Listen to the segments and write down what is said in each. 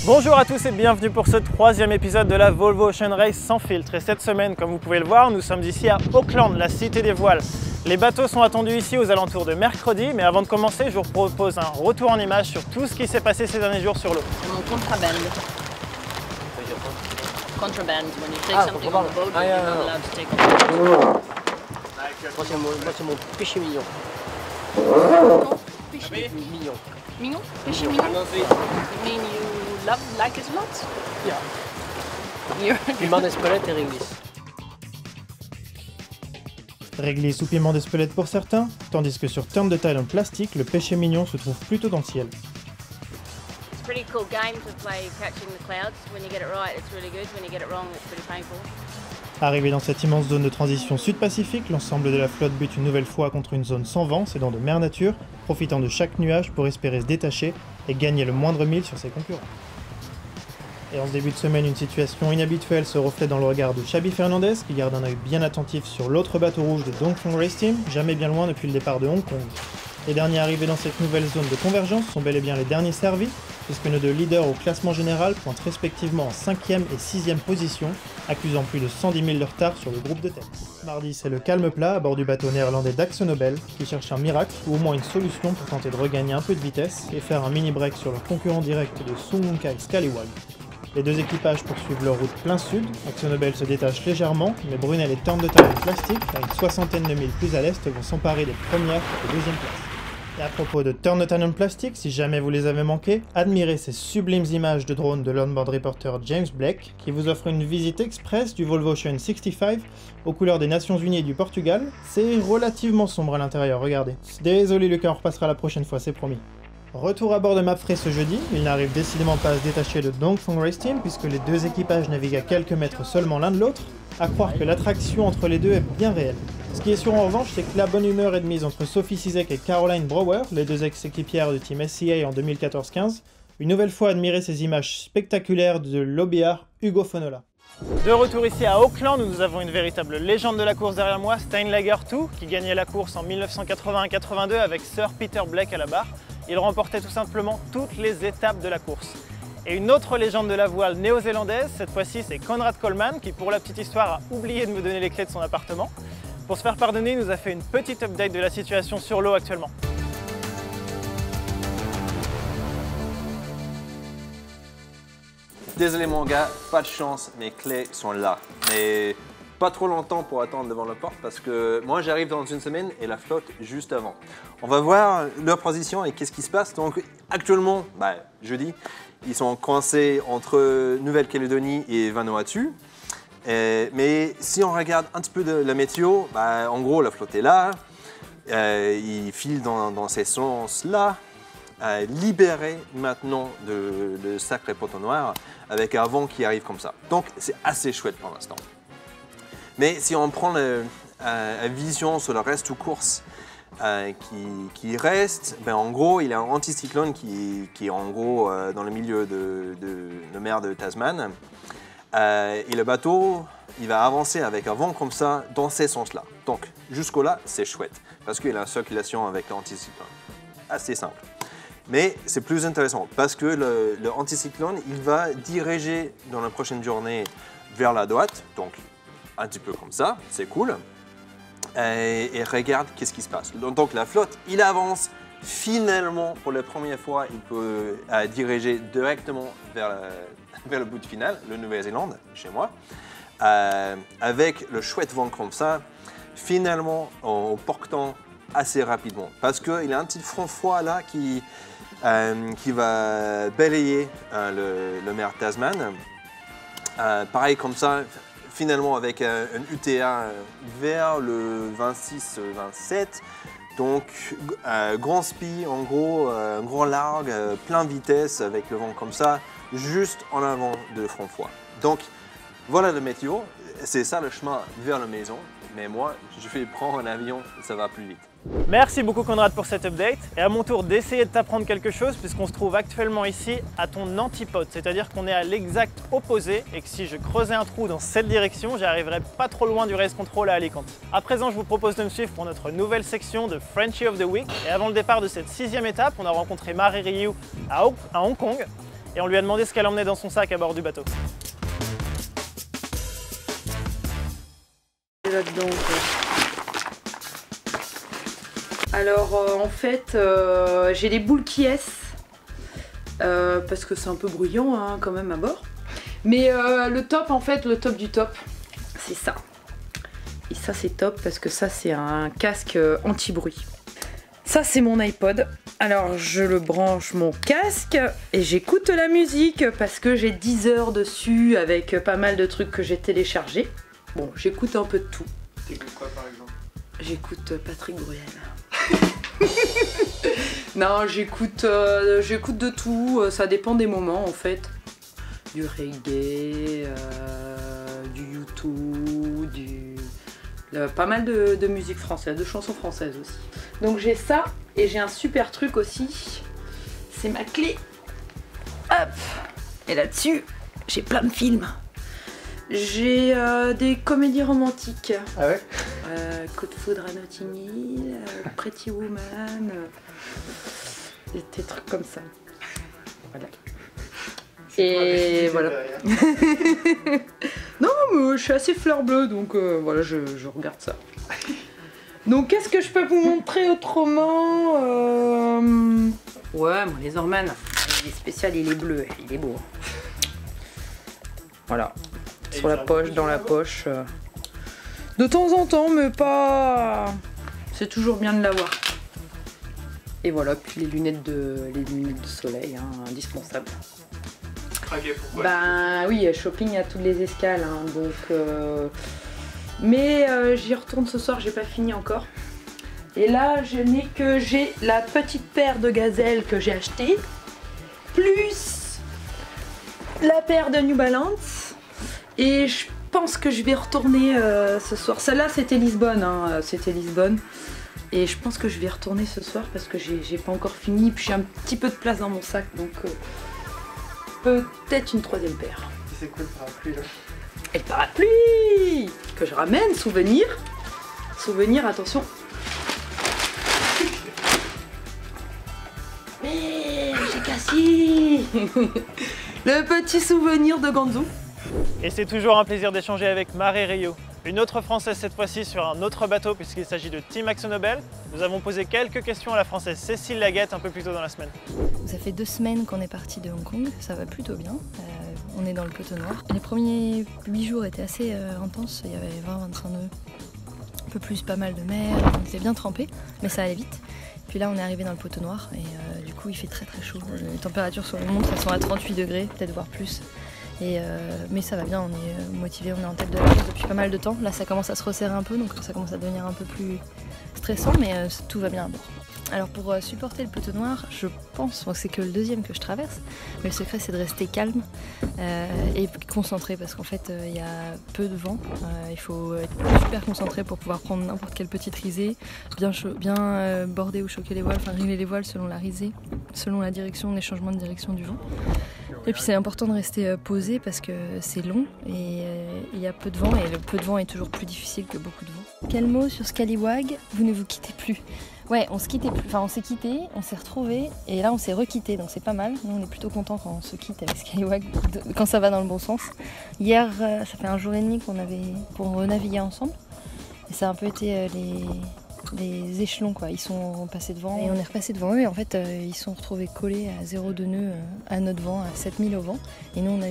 Bonjour à tous et bienvenue pour ce troisième épisode de la Volvo Ocean Race sans filtre. Et cette semaine, comme vous pouvez le voir, nous sommes ici à Auckland, la cité des voiles. Les bateaux sont attendus ici aux alentours de mercredi, mais avant de commencer, je vous propose un retour en images sur tout ce qui s'est passé ces derniers jours sur l'eau. Mon contraband. Contraband, when you take something on the boat, you're not allowed to take on the boat. Moi c'est mon péché mignon. Péché Mignon. mignon? Péché mignon? You mean you like it a lot? Yeah. Piment d'Espelette et réglisse. Réglisse ou piment d'Espelette pour certains, tandis que sur Turn the Tide en plastique, le péché mignon se trouve plutôt dans le ciel. It's a pretty cool game to play catching the clouds. When you get it right, it's really good. When you get it wrong, it's pretty painful. Arrivé dans cette immense zone de transition sud-Pacifique, l'ensemble de la flotte bute une nouvelle fois contre une zone sans vent, c'est dans de mer nature, profitant de chaque nuage pour espérer se détacher et gagner le moindre mille sur ses concurrents. Et en ce début de semaine, une situation inhabituelle se reflète dans le regard de Xabi Fernandez, qui garde un œil bien attentif sur l'autre bateau rouge de Dongfeng Race Team, jamais bien loin depuis le départ de Hong Kong. Les derniers arrivés dans cette nouvelle zone de convergence sont bel et bien les derniers servis, puisque nos deux leaders au classement général pointent respectivement en 5e et 6e position, accusant plus de 110 000 de retard sur le groupe de tête. Mardi, c'est le calme plat à bord du bateau néerlandais d'AkzoNobel, qui cherche un miracle ou au moins une solution pour tenter de regagner un peu de vitesse et faire un mini-break sur leur concurrent direct de Sunwon-Kai Scallywag. Les deux équipages poursuivent leur route plein sud, AkzoNobel se détache légèrement, mais Brunel et Turn the Tide en plastique, à une soixantaine de milles plus à l'est, vont s'emparer des premières et deuxièmes places. Et à propos de Turn the Tide en plastique, si jamais vous les avez manqués, admirez ces sublimes images de drone de l'onboard reporter James Blake, qui vous offre une visite express du Volvo Ocean 65 aux couleurs des Nations Unies et du Portugal. C'est relativement sombre à l'intérieur, regardez. Désolé Lucas, on repassera la prochaine fois, c'est promis. Retour à bord de Mapfre ce jeudi, il n'arrive décidément pas à se détacher de Dongfeng Race Team puisque les deux équipages naviguent à quelques mètres seulement l'un de l'autre, à croire que l'attraction entre les deux est bien réelle. Ce qui est sûr en revanche, c'est que la bonne humeur est de mise entre Sophie Cizek et Caroline Brower, les deux ex-équipières du team SCA en 2014-15, une nouvelle fois admirer ces images spectaculaires de l'OBR Hugo Fonola. De retour ici à Auckland, où nous avons une véritable légende de la course derrière moi, Steinlager 2, qui gagnait la course en 1981-82 avec Sir Peter Blake à la barre. Il remportait tout simplement toutes les étapes de la course. Et une autre légende de la voile néo-zélandaise, cette fois-ci c'est Conrad Coleman, qui pour la petite histoire a oublié de me donner les clés de son appartement. Pour se faire pardonner, il nous a fait une petite update de la situation sur l'eau actuellement. Désolé mon gars, pas de chance, mes clés sont là. Mais pas trop longtemps pour attendre devant la porte parce que moi j'arrive dans une semaine et la flotte juste avant. On va voir leur position et qu'est-ce qui se passe. Donc actuellement, jeudi, ils sont coincés entre Nouvelle-Calédonie et Vanuatu. Mais si on regarde un petit peu de la météo, en gros la flotte est là, ils filent dans ces sens-là. Libéré maintenant de sacré poteau noir avec un vent qui arrive comme ça. Donc c'est assez chouette pour l'instant. Mais si on prend la vision sur le reste de course qui reste, en gros il y a un anticyclone qui est en gros dans le milieu de la mer de Tasman. Et le bateau il va avancer avec un vent comme ça dans ces sens-là. Donc jusqu'au là c'est chouette parce qu'il y a une circulation avec l'anticyclone. Assez simple. Mais c'est plus intéressant parce que le anticyclone, il va diriger dans la prochaine journée vers la droite, donc un petit peu comme ça, c'est cool. Et regarde qu'est-ce qui se passe. Donc la flotte, il avance finalement pour la première fois, il peut diriger directement vers le bout final, le Nouvelle-Zélande, chez moi. Avec le chouette vent comme ça, finalement en portant assez rapidement. Parce qu'il y a un petit front froid là qui va balayer le mer Tasman. Pareil comme ça, finalement avec un UTA vers le 26-27. Donc grand spi, en gros, grand largue, plein vitesse avec le vent comme ça, juste en avant de front froid. Donc voilà le météo, c'est ça le chemin vers la maison. Mais moi, je vais prendre un avion, ça va plus vite. Merci beaucoup Conrad pour cette update. Et à mon tour d'essayer de t'apprendre quelque chose puisqu'on se trouve actuellement ici à ton antipode. C'est-à-dire qu'on est à l'exact opposé et que si je creusais un trou dans cette direction, j'arriverais pas trop loin du race control à Alicante. À présent, je vous propose de me suivre pour notre nouvelle section de Frenchie of the Week. Et avant le départ de cette 6e étape, on a rencontré Mary Ryu à Hong Kong. et on lui a demandé ce qu'elle emmenait dans son sac à bord du bateau. Là-dedans, alors en fait j'ai des boules qui parce que c'est un peu bruyant hein, quand même à bord. Mais le top en fait, le top du top, c'est ça. Et ça c'est top parce que ça c'est un casque anti-bruit. Ça c'est mon iPod. Alors je le branche mon casque et j'écoute la musique parce que j'ai 10 heures dessus avec pas mal de trucs que j'ai téléchargés. Bon, j'écoute un peu de tout. T'écoutes quoi par exemple? J'écoute Patrick Bruel. Non, j'écoute de tout, ça dépend des moments en fait. Du reggae, du YouTube, pas mal de musique française, de chansons françaises aussi. Donc j'ai ça et j'ai un super truc aussi, c'est ma clé. Hop. Et là-dessus, j'ai plein de films. J'ai des comédies romantiques. Ah ouais? Coup de foudre à Notting Hill, Pretty Woman, des trucs comme ça. Voilà. Et voilà. Non, mais je suis assez fleur bleue, donc voilà, je regarde ça. Donc qu'est-ce que je peux vous montrer autrement? Ouais, mon Leatherman, il est spécial, il est bleu, il est beau. Voilà. Sur la poche, dans la poche. De temps en temps, mais pas... C'est toujours bien de l'avoir. Et voilà, puis les lunettes de soleil, hein, indispensables. Ok, pourquoi? Ben oui, shopping à toutes les escales, hein, donc... Mais j'y retourne ce soir, j'ai pas fini encore. Et là, j'ai la petite paire de gazelles que j'ai achetée, plus la paire de New Balance. Et je pense que je vais retourner ce soir. Celle-là, c'était Lisbonne, hein, c'était Lisbonne. Et je pense que je vais retourner ce soir parce que j'ai pas encore fini. Puis j'ai un petit peu de place dans mon sac, donc peut-être une troisième paire. C'est quoi le parapluie là? Et le parapluie que je ramène, souvenir. Souvenir, attention. Mais j'ai cassé. Le petit souvenir de Ganzou. Et c'est toujours un plaisir d'échanger avec Marie Rio, une autre Française cette fois-ci sur un autre bateau puisqu'il s'agit de Team AkzoNobel. Nous avons posé quelques questions à la Française Cécile Laguette un peu plus tôt dans la semaine. Ça fait 2 semaines qu'on est parti de Hong Kong, ça va plutôt bien. On est dans le Coteau Noir. Les premiers 8 jours étaient assez intenses, il y avait 20-25 nœuds, un peu plus, pas mal de mer, on était bien trempés, mais ça allait vite. Puis là on est arrivé dans le Coteau Noir et du coup il fait très très chaud. Les températures sur les montres elles sont à 38 degrés, peut-être voire plus. Mais ça va bien, on est motivés, on est en tête de la course depuis pas mal de temps. Là ça commence à se resserrer un peu, donc ça commence à devenir un peu plus stressant, mais tout va bien à bord. Alors pour supporter le Coteau Noir, je pense, bon, c'est que le deuxième que je traverse, mais le secret c'est de rester calme et concentré parce qu'en fait il y a peu de vent, il faut être super concentré pour pouvoir prendre n'importe quelle petite risée, bien border ou choquer les voiles, enfin régler les voiles selon la risée, selon la direction, les changements de direction du vent. Et puis c'est important de rester posé parce que c'est long et il y a peu de vent et le peu de vent est toujours plus difficile que beaucoup de vent. Quel mot sur Scallywag? Vous ne vous quittez plus. Ouais, on se quittait plus. Enfin, on s'est quitté, on s'est retrouvés et là on s'est requitté, donc c'est pas mal. Nous on est plutôt contents quand on se quitte avec Scallywag, quand ça va dans le bon sens. Hier, ça fait 1 jour et demi qu'on renaviguait ensemble et ça a un peu été les échelons quoi, ils sont passés devant et on est repassé devant eux et en fait ils sont retrouvés collés à 0,2 nœuds à notre vent, à 7000 au vent et nous on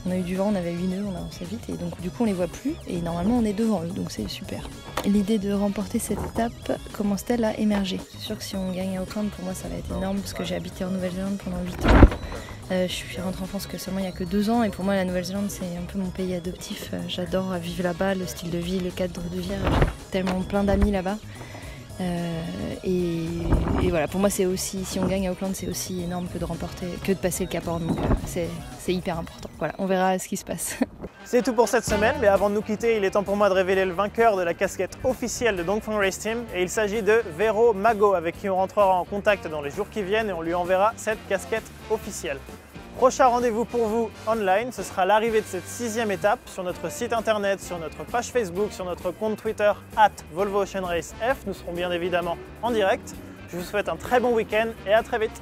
a eu du vent, on avait 8 nœuds, on a avancé vite et donc du coup on les voit plus et normalement on est devant eux donc c'est super. L'idée de remporter cette étape commence-t-elle à émerger? C'est sûr que si on gagne à Auckland pour moi ça va être énorme parce que j'ai habité en Nouvelle-Zélande pendant 8 ans. Je suis rentrée en France que seulement il n'y a que 2 ans et pour moi la Nouvelle-Zélande c'est un peu mon pays adoptif. J'adore vivre là-bas, le style de vie, le cadre de vie, j'ai tellement plein d'amis là-bas. Et voilà, pour moi c'est aussi, si on gagne à Auckland c'est aussi énorme que de passer le Cap Horn, donc c'est hyper important. Voilà, on verra ce qui se passe. C'est tout pour cette semaine, mais avant de nous quitter, il est temps pour moi de révéler le vainqueur de la casquette officielle de Dongfeng Race Team et il s'agit de Vero Mago avec qui on rentrera en contact dans les jours qui viennent et on lui enverra cette casquette officielle. Prochain rendez-vous pour vous online, ce sera l'arrivée de cette 6e étape sur notre site internet, sur notre page Facebook, sur notre compte Twitter @VolvoOceanRaceF. Nous serons bien évidemment en direct. Je vous souhaite un très bon week-end et à très vite.